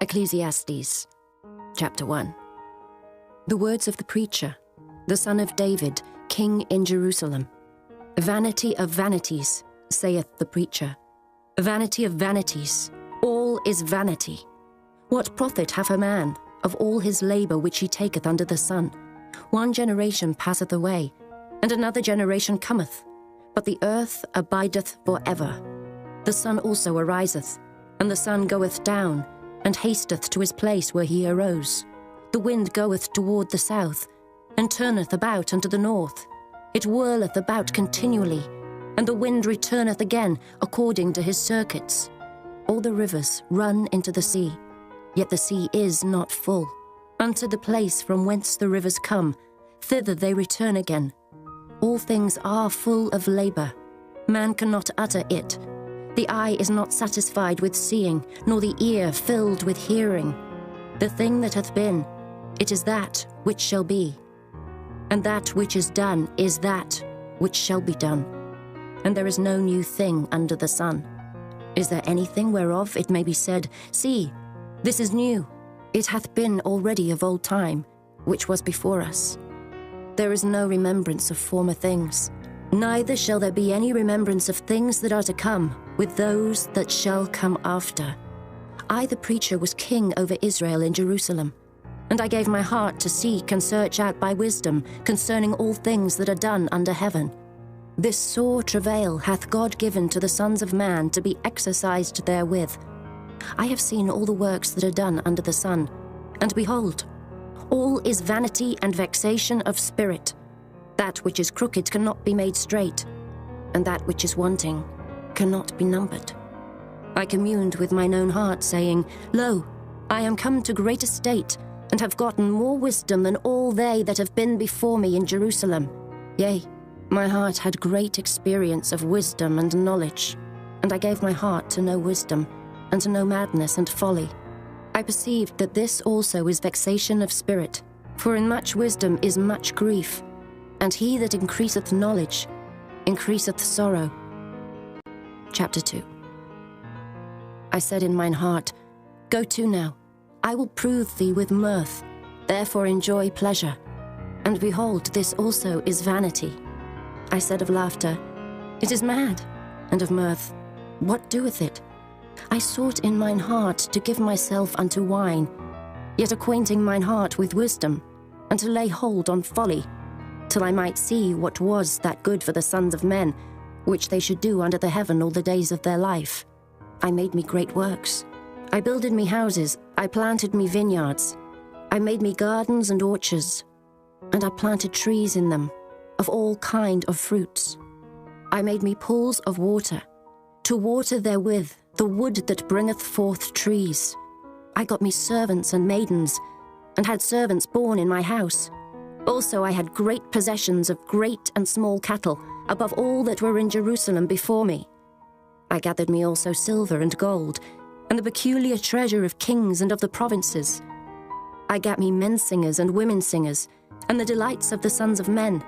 Ecclesiastes, chapter 1. The words of the preacher, the son of David, king in Jerusalem. Vanity of vanities, saith the preacher. Vanity of vanities, all is vanity. What profit hath a man of all his labour which he taketh under the sun? One generation passeth away, and another generation cometh, but the earth abideth for ever. The sun also ariseth, and the sun goeth down, and hasteth to his place where he arose. The wind goeth toward the south, and turneth about unto the north. It whirleth about continually, and the wind returneth again according to his circuits. All the rivers run into the sea, yet the sea is not full. Unto the place from whence the rivers come, thither they return again. All things are full of labour. Man cannot utter it. The eye is not satisfied with seeing, nor the ear filled with hearing. The thing that hath been, it is that which shall be. And that which is done is that which shall be done. And there is no new thing under the sun. Is there anything whereof it may be said, See, this is new? It hath been already of old time, which was before us. There is no remembrance of former things, neither shall there be any remembrance of things that are to come with those that shall come after. I, the preacher, was king over Israel in Jerusalem, and I gave my heart to seek and search out by wisdom concerning all things that are done under heaven. This sore travail hath God given to the sons of man to be exercised therewith. I have seen all the works that are done under the sun, and behold, all is vanity and vexation of spirit. That which is crooked cannot be made straight, and that which is wanting cannot be numbered. I communed with mine own heart, saying, Lo, I am come to great estate, and have gotten more wisdom than all they that have been before me in Jerusalem. Yea, my heart had great experience of wisdom and knowledge, and I gave my heart to know wisdom, and to know madness and folly. I perceived that this also is vexation of spirit, for in much wisdom is much grief, and he that increaseth knowledge increaseth sorrow. Chapter 2. I said in mine heart, Go to now, I will prove thee with mirth, therefore enjoy pleasure. And behold, this also is vanity. I said of laughter, It is mad, and of mirth, what doeth it? I sought in mine heart to give myself unto wine, yet acquainting mine heart with wisdom, and to lay hold on folly, till I might see what was that good for the sons of men, which they should do under the heaven all the days of their life. I made me great works. I builded me houses, I planted me vineyards. I made me gardens and orchards, and I planted trees in them, of all kind of fruits. I made me pools of water, to water therewith the wood that bringeth forth trees. I got me servants and maidens, and had servants born in my house. Also I had great possessions of great and small cattle, above all that were in Jerusalem before me. I gathered me also silver and gold, and the peculiar treasure of kings and of the provinces. I gat me men singers and women singers, and the delights of the sons of men,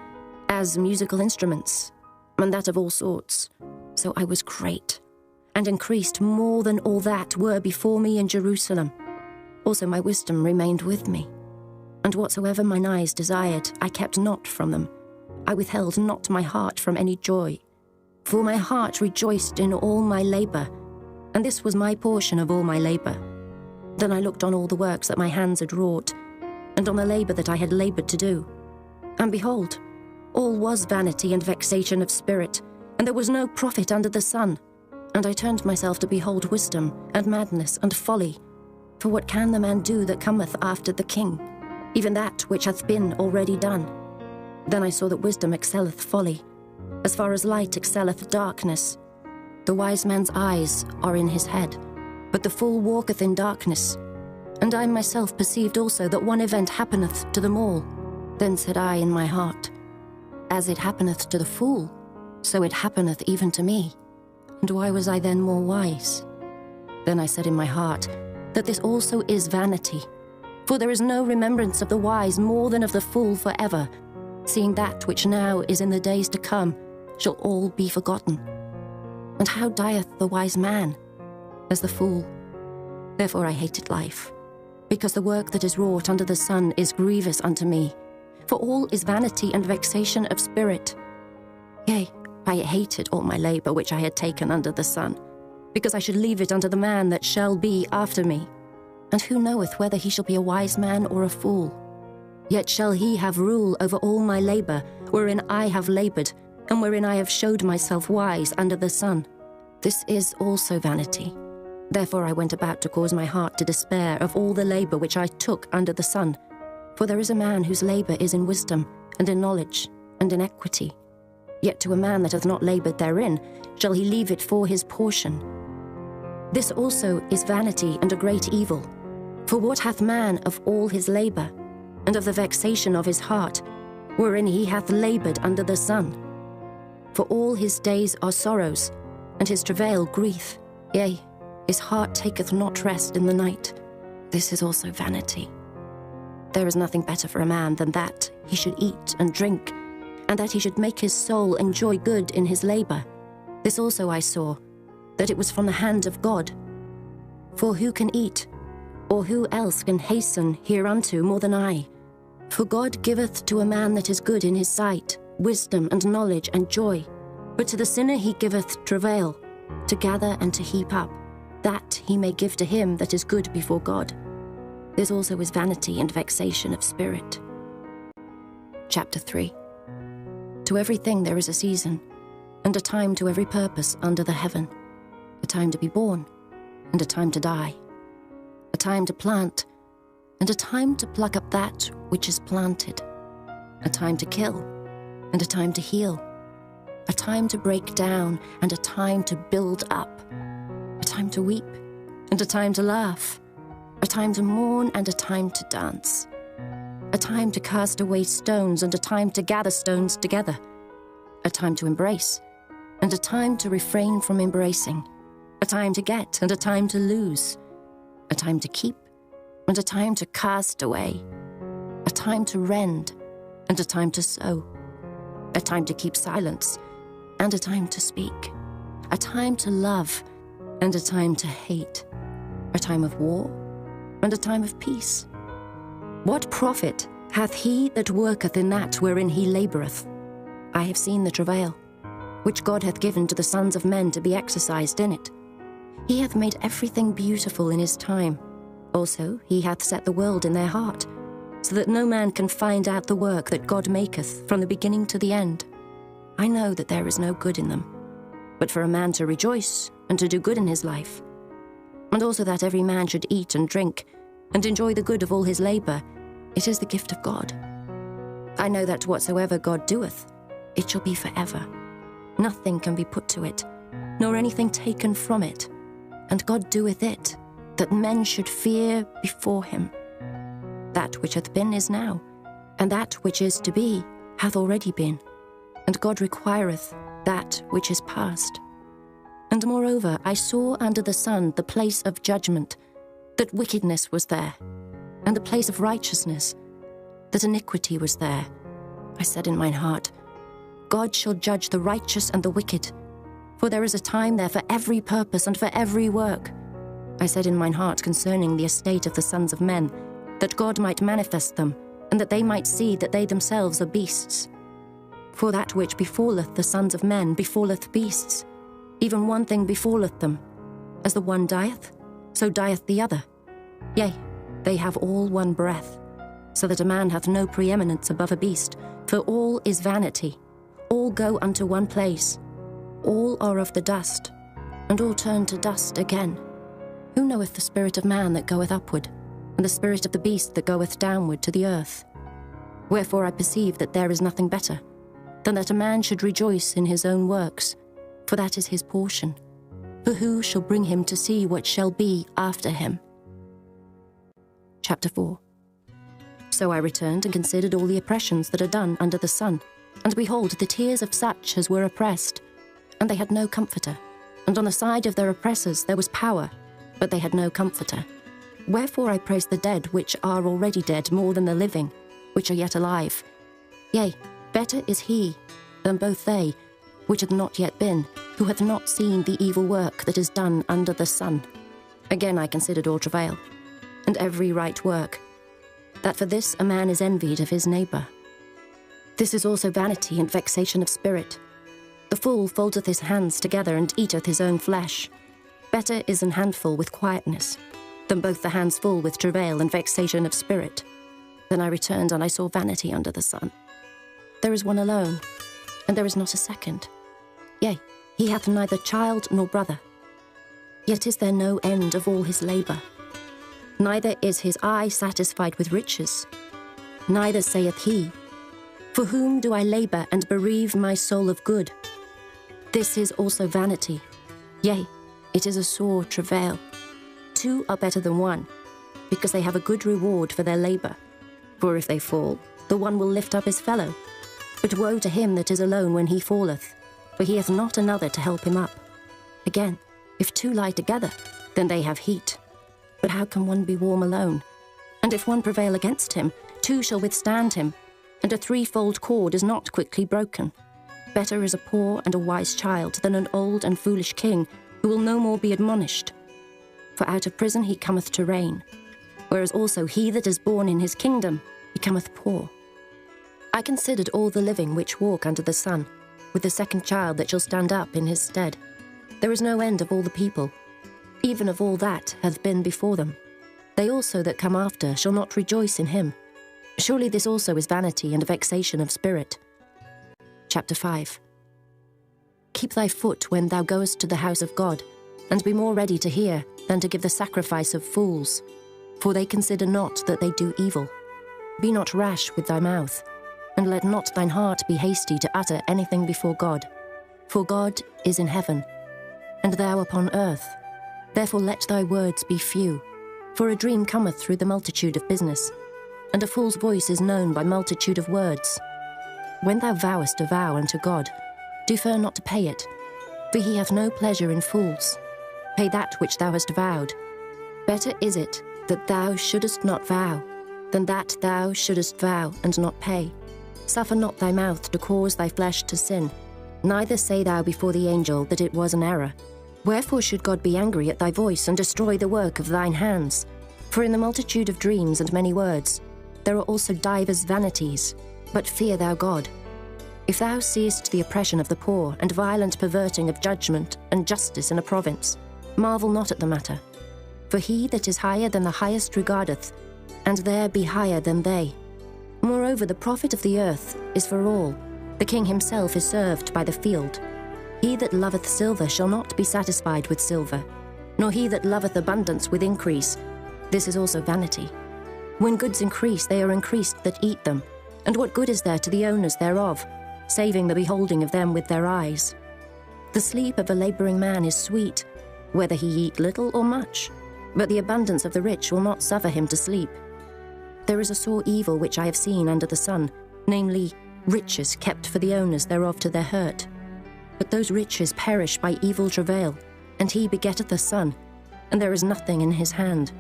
as musical instruments, and that of all sorts. So I was great, and increased more than all that were before me in Jerusalem. Also my wisdom remained with me, and whatsoever mine eyes desired, I kept not from them. I withheld not my heart from any joy, for my heart rejoiced in all my labour, and this was my portion of all my labour. Then I looked on all the works that my hands had wrought, and on the labour that I had laboured to do. And behold, all was vanity and vexation of spirit, and there was no profit under the sun. And I turned myself to behold wisdom, and madness, and folly. For what can the man do that cometh after the king? Even that which hath been already done. Then I saw that wisdom excelleth folly, as far as light excelleth darkness. The wise man's eyes are in his head, but the fool walketh in darkness. And I myself perceived also that one event happeneth to them all. Then said I in my heart, As it happeneth to the fool, so it happeneth even to me. And why was I then more wise? Then I said in my heart, that this also is vanity. For there is no remembrance of the wise more than of the fool forever, seeing that which now is in the days to come shall all be forgotten. And how dieth the wise man? As the fool. Therefore I hated life, because the work that is wrought under the sun is grievous unto me. For all is vanity and vexation of spirit. Yea, I hated all my labour which I had taken under the sun, because I should leave it unto the man that shall be after me. And who knoweth whether he shall be a wise man or a fool? Yet shall he have rule over all my labour, wherein I have laboured, and wherein I have showed myself wise under the sun. This is also vanity. Therefore I went about to cause my heart to despair of all the labour which I took under the sun. For there is a man whose labour is in wisdom, and in knowledge, and in equity. Yet to a man that hath not laboured therein shall he leave it for his portion. This also is vanity and a great evil. For what hath man of all his labour, and of the vexation of his heart, wherein he hath laboured under the sun? For all his days are sorrows, and his travail grief. Yea, his heart taketh not rest in the night. This is also vanity. There is nothing better for a man than that he should eat and drink, and that he should make his soul enjoy good in his labour. This also I saw, that it was from the hand of God. For who can eat, or who else can hasten hereunto more than I? For God giveth to a man that is good in his sight wisdom and knowledge and joy. But to the sinner he giveth travail, to gather and to heap up, that he may give to him that is good before God. This also is vanity and vexation of spirit. Chapter 3. To everything there is a season, and a time to every purpose under the heaven, a time to be born, and a time to die, a time to plant, and a time to pluck up that which is planted, a time to kill, and a time to heal, a time to break down, and a time to build up, a time to weep, and a time to laugh, a time to mourn, and a time to dance, a time to cast away stones, and a time to gather stones together, a time to embrace, and a time to refrain from embracing, a time to get, and a time to lose, a time to keep, and a time to cast away, a time to rend, and a time to sow, a time to keep silence, and a time to speak, a time to love, and a time to hate, a time of war, and a time of peace. What profit hath he that worketh in that wherein he laboureth? I have seen the travail, which God hath given to the sons of men to be exercised in it. He hath made everything beautiful in his time. Also he hath set the world in their heart, so that no man can find out the work that God maketh from the beginning to the end. I know that there is no good in them, but for a man to rejoice and to do good in his life, and also that every man should eat and drink, and enjoy the good of all his labour, it is the gift of God. I know that whatsoever God doeth, it shall be forever. Nothing can be put to it, nor anything taken from it. And God doeth it, that men should fear before him. That which hath been is now, and that which is to be hath already been. And God requireth that which is past. And moreover, I saw under the sun the place of judgment, that wickedness was there, and the place of righteousness, that iniquity was there. I said in mine heart, God shall judge the righteous and the wicked, for there is a time there for every purpose and for every work. I said in mine heart concerning the estate of the sons of men, that God might manifest them, and that they might see that they themselves are beasts. For that which befalleth the sons of men befalleth beasts. Even one thing befalleth them. As the one dieth, so dieth the other. Yea, they have all one breath, so that a man hath no preeminence above a beast, for all is vanity. All go unto one place. All are of the dust, and all turn to dust again. Who knoweth the spirit of man that goeth upward, and the spirit of the beast that goeth downward to the earth? Wherefore I perceive that there is nothing better, than that a man should rejoice in his own works, for that is his portion. For who shall bring him to see what shall be after him? Chapter 4. So I returned and considered all the oppressions that are done under the sun, and behold, the tears of such as were oppressed, and they had no comforter. And on the side of their oppressors there was power, but they had no comforter. Wherefore I praise the dead which are already dead more than the living, which are yet alive. Yea, better is he than both they, which hath not yet been, who hath not seen the evil work that is done under the sun. Again I considered all travail, and every right work, that for this a man is envied of his neighbour. This is also vanity and vexation of spirit. The fool foldeth his hands together and eateth his own flesh. Better is an handful with quietness, than both the hands full with travail and vexation of spirit. Then I returned, and I saw vanity under the sun. There is one alone, and there is not a second. Yea, he hath neither child nor brother. Yet is there no end of all his labour. Neither is his eye satisfied with riches. Neither saith he, For whom do I labour and bereave my soul of good? This is also vanity. Yea, it is a sore travail. Two are better than one, because they have a good reward for their labour. For if they fall, the one will lift up his fellow. But woe to him that is alone when he falleth, for he hath not another to help him up. Again, if two lie together, then they have heat. But how can one be warm alone? And if one prevail against him, two shall withstand him, and a threefold cord is not quickly broken. Better is a poor and a wise child than an old and foolish king, who will no more be admonished. For out of prison he cometh to reign, whereas also he that is born in his kingdom becometh poor. I considered all the living which walk under the sun, with the second child that shall stand up in his stead. There is no end of all the people, even of all that hath been before them. They also that come after shall not rejoice in him. Surely this also is vanity and a vexation of spirit. Chapter 5. Keep thy foot when thou goest to the house of God, and be more ready to hear than to give the sacrifice of fools, for they consider not that they do evil. Be not rash with thy mouth, and let not thine heart be hasty to utter anything before God. For God is in heaven, and thou upon earth. Therefore let thy words be few, for a dream cometh through the multitude of business, and a fool's voice is known by multitude of words. When thou vowest a vow unto God, defer not to pay it, for he hath no pleasure in fools. Pay that which thou hast vowed. Better is it that thou shouldest not vow, than that thou shouldest vow and not pay. Suffer not thy mouth to cause thy flesh to sin, neither say thou before the angel that it was an error. Wherefore should God be angry at thy voice and destroy the work of thine hands? For in the multitude of dreams and many words, there are also divers vanities, but fear thou God. If thou seest the oppression of the poor, and violent perverting of judgment and justice in a province, marvel not at the matter. For he that is higher than the highest regardeth, and there be higher than they. Moreover, the profit of the earth is for all. The king himself is served by the field. He that loveth silver shall not be satisfied with silver, nor he that loveth abundance with increase. This is also vanity. When goods increase, they are increased that eat them. And what good is there to the owners thereof, saving the beholding of them with their eyes? The sleep of a labouring man is sweet, whether he eat little or much, but the abundance of the rich will not suffer him to sleep. There is a sore evil which I have seen under the sun, namely, riches kept for the owners thereof to their hurt. But those riches perish by evil travail, and he begetteth a son, and there is nothing in his hand.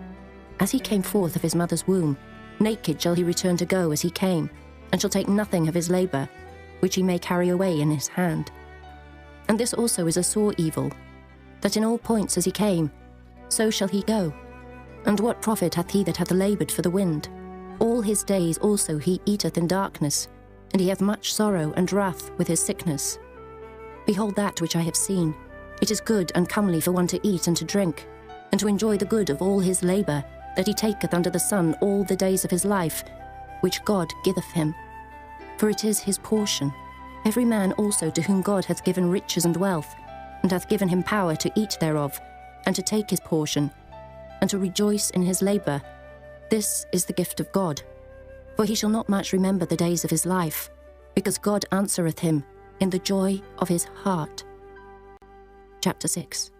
As he came forth of his mother's womb, naked shall he return to go as he came, and shall take nothing of his labour, which he may carry away in his hand. And this also is a sore evil, that in all points as he came, so shall he go. And what profit hath he that hath laboured for the wind? All his days also he eateth in darkness, and he hath much sorrow and wrath with his sickness. Behold that which I have seen. It is good and comely for one to eat and to drink, and to enjoy the good of all his labour, that he taketh under the sun all the days of his life, which God giveth him. For it is his portion. Every man also to whom God hath given riches and wealth, and hath given him power to eat thereof, and to take his portion, and to rejoice in his labour. This is the gift of God. For he shall not much remember the days of his life, because God answereth him in the joy of his heart. Chapter 6.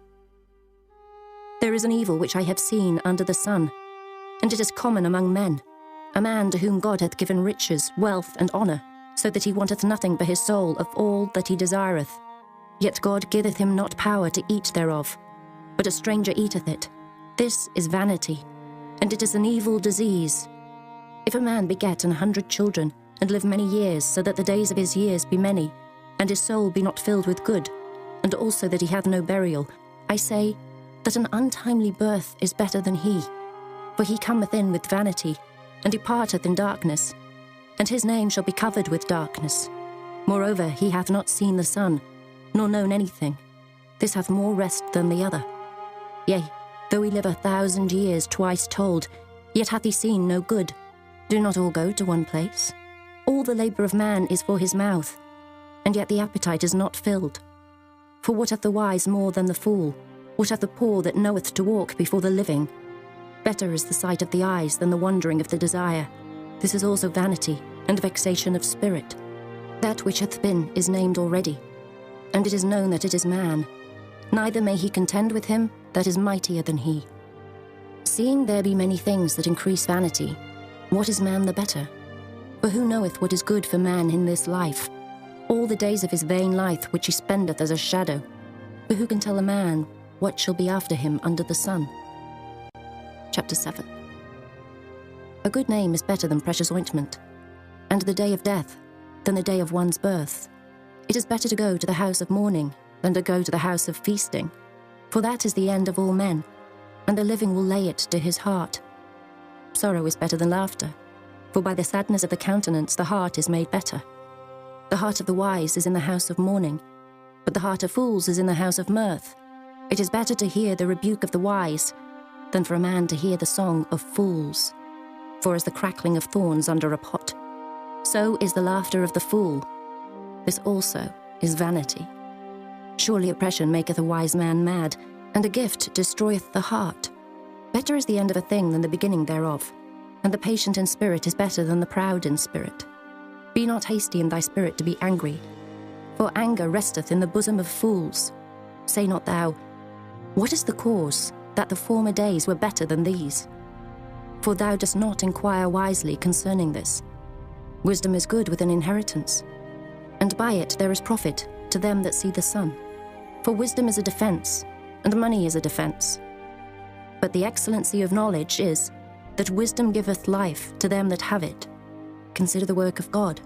There is an evil which I have seen under the sun, and it is common among men, a man to whom God hath given riches, wealth, and honour, so that he wanteth nothing for his soul of all that he desireth. Yet God giveth him not power to eat thereof, but a stranger eateth it. This is vanity, and it is an evil disease. If a man beget 100 children, and live many years, so that the days of his years be many, and his soul be not filled with good, and also that he hath no burial, I say, that an untimely birth is better than he. For he cometh in with vanity, and departeth in darkness, and his name shall be covered with darkness. Moreover, he hath not seen the sun, nor known anything. This hath more rest than the other. Yea, though he live 1,000 years twice told, yet hath he seen no good. Do not all go to one place? All the labour of man is for his mouth, and yet the appetite is not filled. For what hath the wise more than the fool? What hath the poor that knoweth to walk before the living? Better is the sight of the eyes than the wandering of the desire. This is also vanity and vexation of spirit. That which hath been is named already, and it is known that it is man. Neither may he contend with him that is mightier than he. Seeing there be many things that increase vanity, what is man the better? For who knoweth what is good for man in this life? All the days of his vain life which he spendeth as a shadow. For who can tell a man what shall be after him under the sun? Chapter 7. A good name is better than precious ointment, and the day of death than the day of one's birth. It is better to go to the house of mourning than to go to the house of feasting, for that is the end of all men, and the living will lay it to his heart. Sorrow is better than laughter, for by the sadness of the countenance the heart is made better. The heart of the wise is in the house of mourning, but the heart of fools is in the house of mirth. It is better to hear the rebuke of the wise than for a man to hear the song of fools. For as the crackling of thorns under a pot, so is the laughter of the fool. This also is vanity. Surely oppression maketh a wise man mad, and a gift destroyeth the heart. Better is the end of a thing than the beginning thereof, and the patient in spirit is better than the proud in spirit. Be not hasty in thy spirit to be angry, for anger resteth in the bosom of fools. Say not thou, what is the cause that the former days were better than these? For thou dost not inquire wisely concerning this. Wisdom is good with an inheritance, and by it there is profit to them that see the sun. For wisdom is a defence, and money is a defence. But the excellency of knowledge is, that wisdom giveth life to them that have it. Consider the work of God.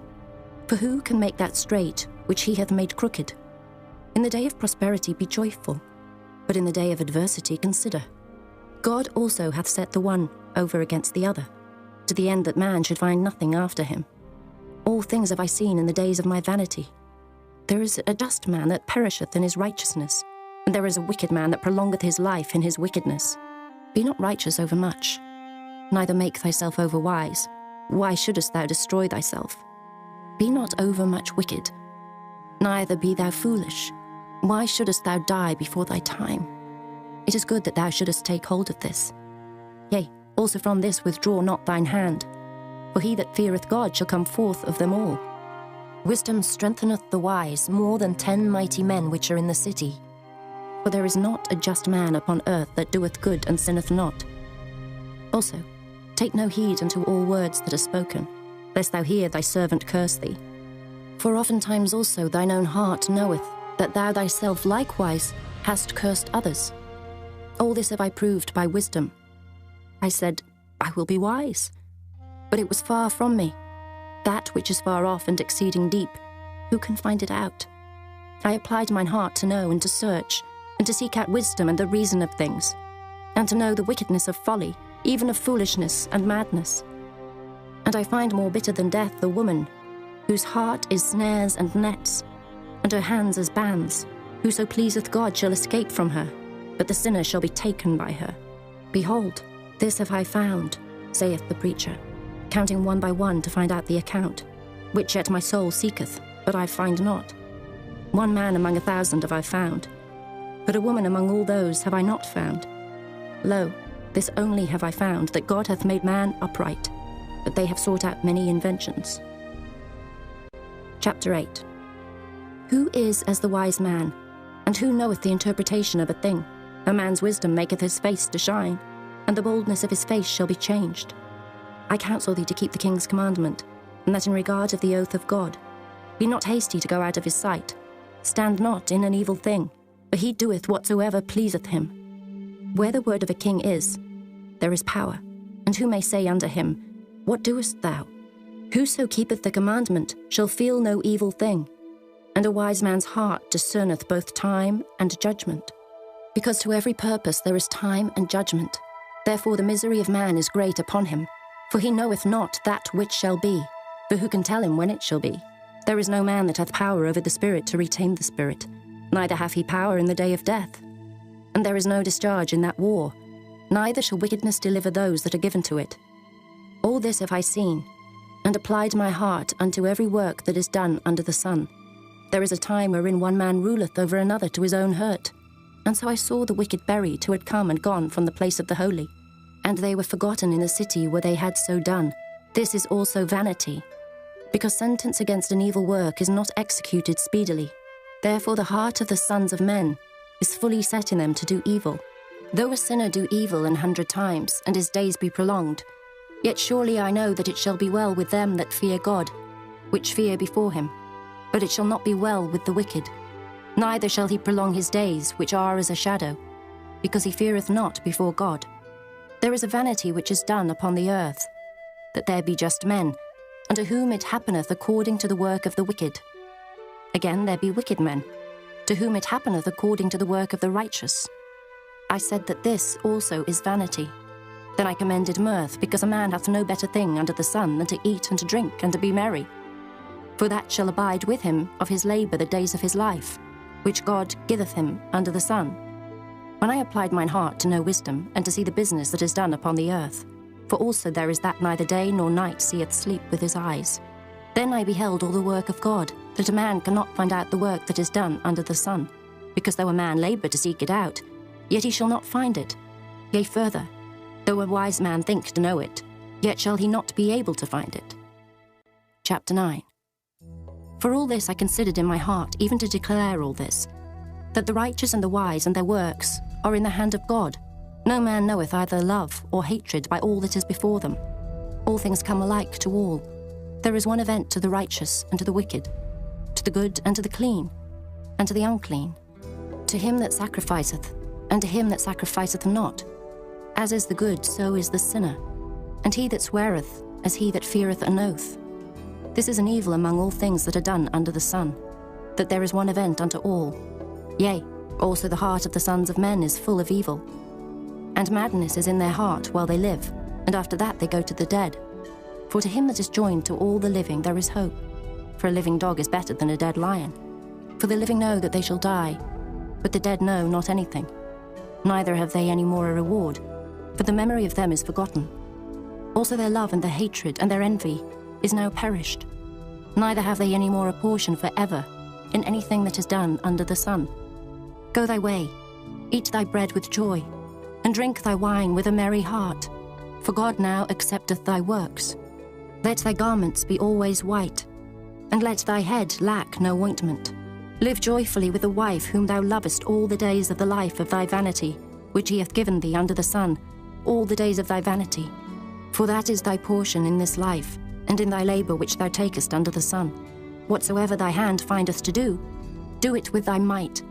For who can make that straight which he hath made crooked? In the day of prosperity be joyful, but in the day of adversity consider. God also hath set the one over against the other, to the end that man should find nothing after him. All things have I seen in the days of my vanity. There is a just man that perisheth in his righteousness, and there is a wicked man that prolongeth his life in his wickedness. Be not righteous over much, neither make thyself over wise. Why shouldest thou destroy thyself? Be not over much wicked, neither be thou foolish. Why shouldest thou die before thy time? It is good that thou shouldest take hold of this. Yea, also from this withdraw not thine hand, for he that feareth God shall come forth of them all. Wisdom strengtheneth the wise more than 10 mighty men which are in the city. For there is not a just man upon earth that doeth good and sinneth not. Also, take no heed unto all words that are spoken, lest thou hear thy servant curse thee. For oftentimes also thine own heart knoweth that thou thyself likewise hast cursed others. All this have I proved by wisdom. I said, I will be wise. But it was far from me. That which is far off and exceeding deep, who can find it out? I applied mine heart to know and to search, and to seek out wisdom and the reason of things, and to know the wickedness of folly, even of foolishness and madness. And I find more bitter than death the woman, whose heart is snares and nets, and her hands as bands. Whoso pleaseth God shall escape from her, but the sinner shall be taken by her. Behold, this have I found, saith the preacher, counting one by one to find out the account, which yet my soul seeketh, but I find not. One man among 1,000 have I found, but a woman among all those have I not found. Lo, this only have I found, that God hath made man upright, but they have sought out many inventions. Chapter 8. Who is as the wise man, and who knoweth the interpretation of a thing? A man's wisdom maketh his face to shine, and the boldness of his face shall be changed. I counsel thee to keep the king's commandment, and that in regard of the oath of God. Be not hasty to go out of his sight. Stand not in an evil thing, for he doeth whatsoever pleaseth him. Where the word of a king is, there is power. And who may say unto him, What doest thou? Whoso keepeth the commandment shall feel no evil thing, and a wise man's heart discerneth both time and judgment. Because to every purpose there is time and judgment. Therefore the misery of man is great upon him, for he knoweth not that which shall be, for who can tell him when it shall be? There is no man that hath power over the spirit to retain the spirit, neither hath he power in the day of death. And there is no discharge in that war, neither shall wickedness deliver those that are given to it. All this have I seen, and applied my heart unto every work that is done under the sun. There is a time wherein one man ruleth over another to his own hurt. And so I saw the wicked buried who had come and gone from the place of the holy, and they were forgotten in the city where they had so done. This is also vanity, because sentence against an evil work is not executed speedily. Therefore the heart of the sons of men is fully set in them to do evil. Though a sinner do evil 100 times, and his days be prolonged, yet surely I know that it shall be well with them that fear God, which fear before him. But it shall not be well with the wicked, neither shall he prolong his days, which are as a shadow, because he feareth not before God. There is a vanity which is done upon the earth, that there be just men, unto whom it happeneth according to the work of the wicked. Again there be wicked men, to whom it happeneth according to the work of the righteous. I said that this also is vanity. Then I commended mirth, because a man hath no better thing under the sun than to eat and to drink and to be merry. For that shall abide with him of his labour the days of his life, which God giveth him under the sun. When I applied mine heart to know wisdom, and to see the business that is done upon the earth, for also there is that neither day nor night seeth sleep with his eyes, then I beheld all the work of God, that a man cannot find out the work that is done under the sun, because though a man labour to seek it out, yet he shall not find it. Yea, further, though a wise man think to know it, yet shall he not be able to find it. Chapter 9. For all this I considered in my heart, even to declare all this, that the righteous and the wise and their works are in the hand of God. No man knoweth either love or hatred by all that is before them. All things come alike to all. There is one event to the righteous and to the wicked, to the good and to the clean, and to the unclean, to him that sacrificeth, and to him that sacrificeth not. As is the good, so is the sinner, and he that sweareth, as he that feareth an oath. This is an evil among all things that are done under the sun, that there is one event unto all. Yea, also the heart of the sons of men is full of evil. And madness is in their heart while they live, and after that they go to the dead. For to him that is joined to all the living there is hope. For a living dog is better than a dead lion. For the living know that they shall die, but the dead know not anything. Neither have they any more a reward, for the memory of them is forgotten. Also their love and their hatred and their envy is now perished. Neither have they any more a portion for ever in anything that is done under the sun. Go thy way, eat thy bread with joy, and drink thy wine with a merry heart, for God now accepteth thy works. Let thy garments be always white, and let thy head lack no ointment. Live joyfully with the wife whom thou lovest all the days of the life of thy vanity, which he hath given thee under the sun, all the days of thy vanity. For that is thy portion in this life, and in thy labour which thou takest under the sun. Whatsoever thy hand findeth to do, do it with thy might.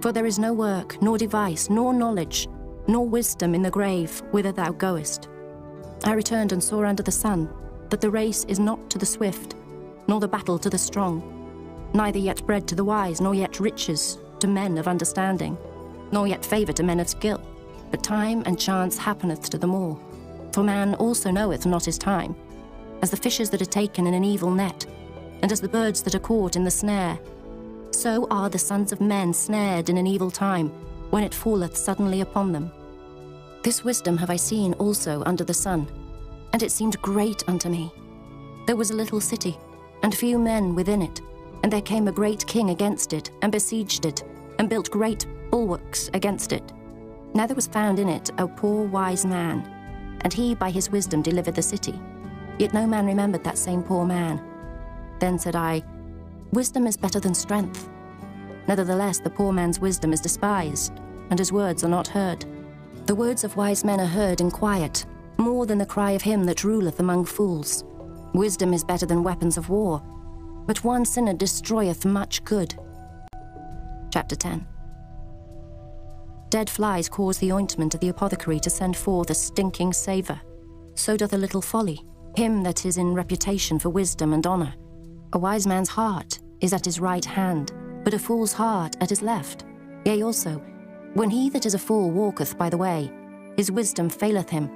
For there is no work, nor device, nor knowledge, nor wisdom in the grave whither thou goest. I returned and saw under the sun that the race is not to the swift, nor the battle to the strong, neither yet bread to the wise, nor yet riches to men of understanding, nor yet favour to men of skill, but time and chance happeneth to them all. For man also knoweth not his time, as the fishes that are taken in an evil net, and as the birds that are caught in the snare. So are the sons of men snared in an evil time, when it falleth suddenly upon them. This wisdom have I seen also under the sun, and it seemed great unto me. There was a little city, and few men within it, and there came a great king against it, and besieged it, and built great bulwarks against it. Now there was found in it a poor wise man, and he by his wisdom delivered the city. Yet no man remembered that same poor man. Then said I, Wisdom is better than strength. Nevertheless the poor man's wisdom is despised, and his words are not heard. The words of wise men are heard in quiet, more than the cry of him that ruleth among fools. Wisdom is better than weapons of war, but one sinner destroyeth much good. Chapter 10. Dead flies cause the ointment of the apothecary to send forth a stinking savour. So doth a little folly, him that is in reputation for wisdom and honour. A wise man's heart is at his right hand, but a fool's heart at his left. Yea, also, When he that is a fool walketh by the way, his wisdom faileth him,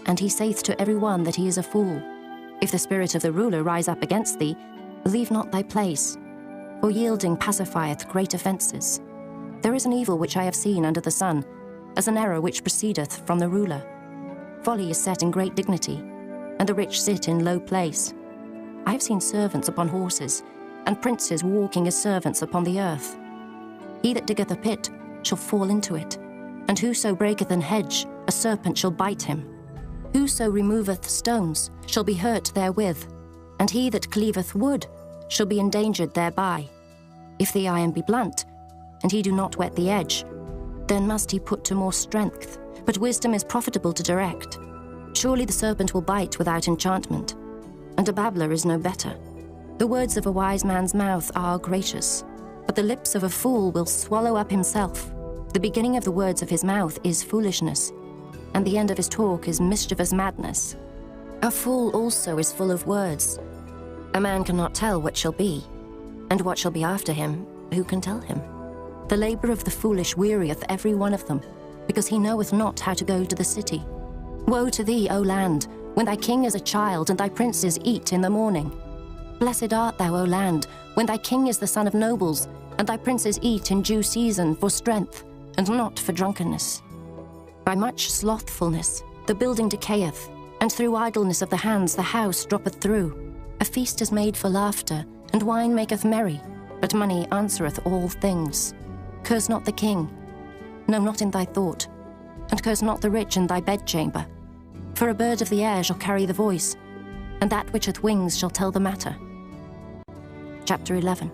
and he saith to every one that he is a fool. If the spirit of the ruler rise up against thee, leave not thy place, for yielding pacifieth great offences. There is an evil which I have seen under the sun, as an error which proceedeth from the ruler. Folly is set in great dignity, and the rich sit in low place. I have seen servants upon horses, and princes walking as servants upon the earth. He that diggeth a pit shall fall into it, and whoso breaketh an hedge, a serpent shall bite him. Whoso removeth stones shall be hurt therewith, and he that cleaveth wood shall be endangered thereby. If the iron be blunt, and he do not whet the edge, then must he put to more strength, but wisdom is profitable to direct. Surely the serpent will bite without enchantment, and a babbler is no better. The words of a wise man's mouth are gracious, but the lips of a fool will swallow up himself. The beginning of the words of his mouth is foolishness, and the end of his talk is mischievous madness. A fool also is full of words. A man cannot tell what shall be, and what shall be after him, who can tell him? The labour of the foolish wearieth every one of them, because he knoweth not how to go to the city. Woe to thee, O land, when thy king is a child, and thy princes eat in the morning. Blessed art thou, O land, when thy king is the son of nobles, and thy princes eat in due season for strength, and not for drunkenness. By much slothfulness the building decayeth, and through idleness of the hands the house droppeth through. A feast is made for laughter, and wine maketh merry, but money answereth all things. Curse not the king, no, not in thy thought, and curse not the rich in thy bedchamber. For a bird of the air shall carry the voice, and that which hath wings shall tell the matter. Chapter 11.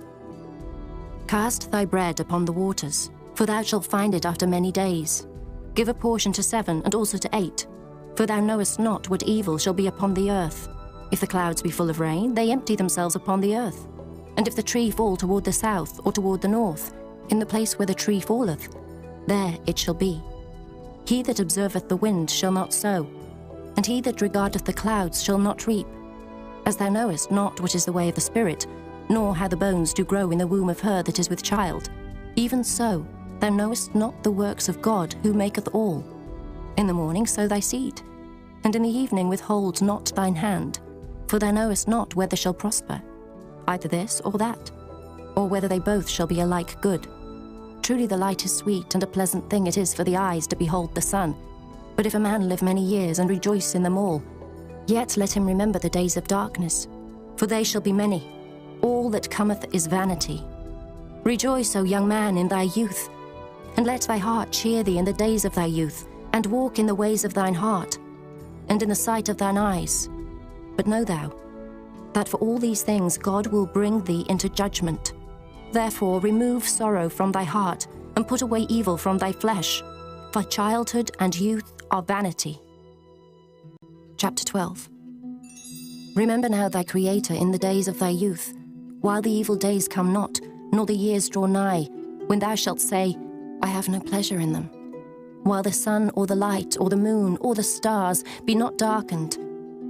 Cast thy bread upon the waters, for thou shalt find it after many days. Give a portion to 7, and also to 8, for thou knowest not what evil shall be upon the earth. If the clouds be full of rain, they empty themselves upon the earth. And if the tree fall toward the south, or toward the north, in the place where the tree falleth, there it shall be. He that observeth the wind shall not sow, and he that regardeth the clouds shall not reap. As thou knowest not what is the way of the Spirit, nor how the bones do grow in the womb of her that is with child, even so thou knowest not the works of God, who maketh all. In the morning sow thy seed, and in the evening withhold not thine hand, for thou knowest not whether shall prosper, either this or that, or whether they both shall be alike good. Truly the light is sweet, and a pleasant thing it is for the eyes to behold the sun. But if a man live many years, and rejoice in them all, yet let him remember the days of darkness, for they shall be many. All that cometh is vanity. Rejoice, O young man, in thy youth, and let thy heart cheer thee in the days of thy youth, and walk in the ways of thine heart, and in the sight of thine eyes. But know thou, that for all these things God will bring thee into judgment. Therefore remove sorrow from thy heart, and put away evil from thy flesh, for childhood and youth are vanity. Chapter 12. Remember now thy Creator in the days of thy youth, while the evil days come not, nor the years draw nigh, when thou shalt say, I have no pleasure in them. While the sun or the light or the moon or the stars be not darkened,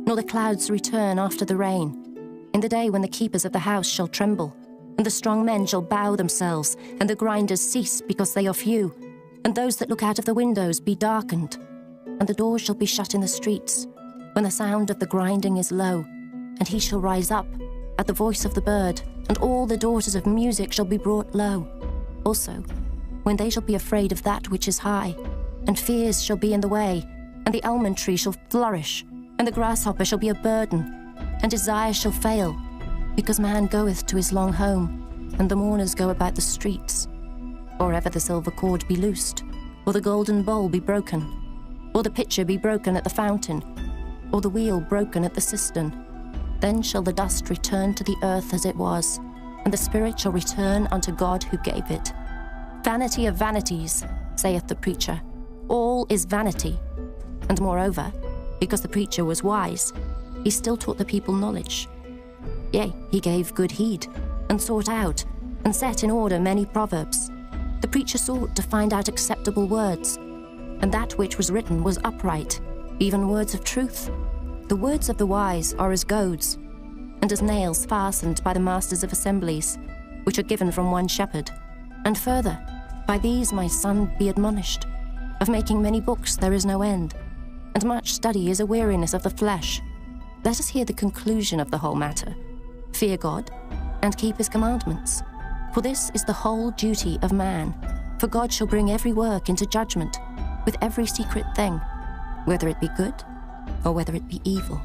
nor the clouds return after the rain, in the day when the keepers of the house shall tremble, and the strong men shall bow themselves, and the grinders cease because they are few, and those that look out of the windows be darkened, and the doors shall be shut in the streets, when the sound of the grinding is low, and he shall rise up at the voice of the bird, and all the daughters of music shall be brought low. Also, when they shall be afraid of that which is high, and fears shall be in the way, and the almond tree shall flourish, and the grasshopper shall be a burden, and desire shall fail, because man goeth to his long home, and the mourners go about the streets. Or ever the silver cord be loosed, or the golden bowl be broken, or the pitcher be broken at the fountain, or the wheel broken at the cistern, then shall the dust return to the earth as it was, and the spirit shall return unto God who gave it. Vanity of vanities, saith the preacher, all is vanity. And moreover, because the preacher was wise, he still taught the people knowledge. Yea, he gave good heed, and sought out, and set in order many proverbs. The preacher sought to find out acceptable words, and that which was written was upright, even words of truth. The words of the wise are as goads, and as nails fastened by the masters of assemblies, which are given from one shepherd. And further, By these, my son, be admonished. Of making many books there is no end, and much study is a weariness of the flesh. Let us hear the conclusion of the whole matter. Fear God, and keep his commandments. For this is the whole duty of man. For God shall bring every work into judgment, with every secret thing, whether it be good or whether it be evil.